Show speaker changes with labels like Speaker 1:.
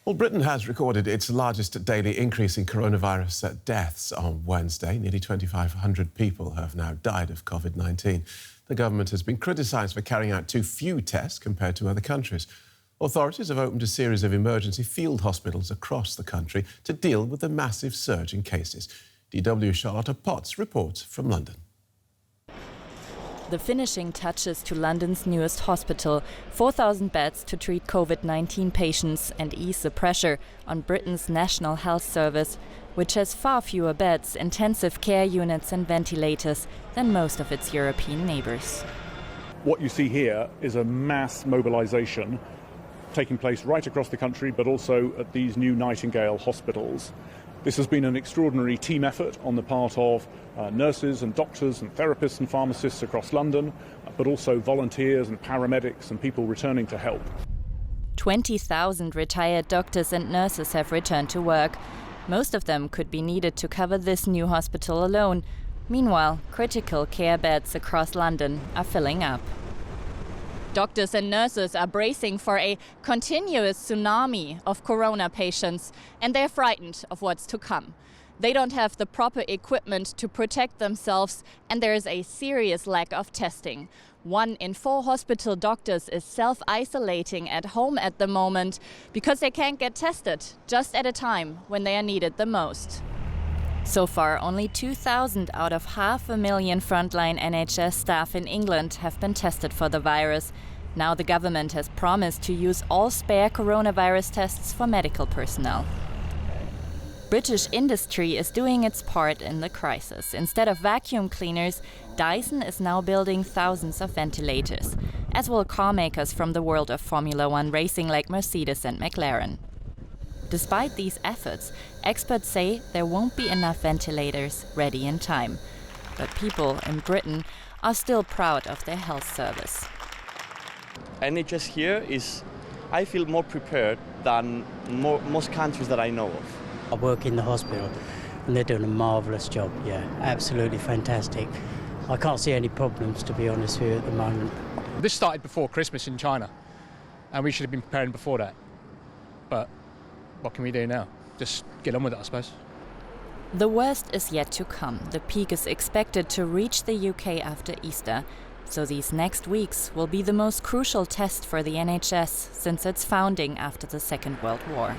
Speaker 1: Well, Britain has recorded its largest daily increase in coronavirus deaths on Wednesday. Nearly 2,500 people have now died of COVID-19. The government has been criticised for carrying out too few tests compared to other countries. Authorities have opened a series of emergency field hospitals across the country to deal with the massive surge in cases. DW's Charlotta Potts reports from London.
Speaker 2: The finishing touches to London's newest hospital, 4,000 beds to treat COVID-19 patients and ease the pressure on Britain's National Health Service, which has far fewer beds, intensive care units and ventilators than most of its European neighbours.
Speaker 3: What you see here is a mass mobilisation taking place right across the country, but also at these new Nightingale hospitals. This has been an extraordinary team effort on the part of nurses and doctors and therapists and pharmacists across London, but also volunteers and paramedics and people returning to help.
Speaker 2: 20,000 retired doctors and nurses have returned to work. Most of them could be needed to cover this new hospital alone. Meanwhile, critical care beds across London are filling up. Doctors and nurses are bracing for a continuous tsunami of corona patients, and they're frightened of what's to come. They don't have the proper equipment to protect themselves, and there is a serious lack of testing. 1 in 4 hospital doctors is self-isolating at home at the moment because they can't get tested just at a time when they are needed the most. So far, only 2,000 out of 500,000 frontline NHS staff in England have been tested for the virus. Now the government has promised to use all spare coronavirus tests for medical personnel. British industry is doing its part in the crisis. Instead of vacuum cleaners, Dyson is now building thousands of ventilators, as will car makers from the world of Formula One racing like Mercedes and McLaren. Despite these efforts, experts say there won't be enough ventilators ready in time. But people in Britain are still proud of their health service.
Speaker 4: NHS here is, I feel, more prepared than most countries that I know of.
Speaker 5: I work in the hospital and they're doing a marvellous job, yeah, absolutely fantastic. I can't see any problems, to be honest with you, at the moment.
Speaker 6: This started before Christmas in China, and we should have been preparing before that. But what can we do now? Just get on with it, I suppose.
Speaker 2: The worst is yet to come. The peak is expected to reach the UK after Easter. So these next weeks will be the most crucial test for the NHS since its founding after the Second World War.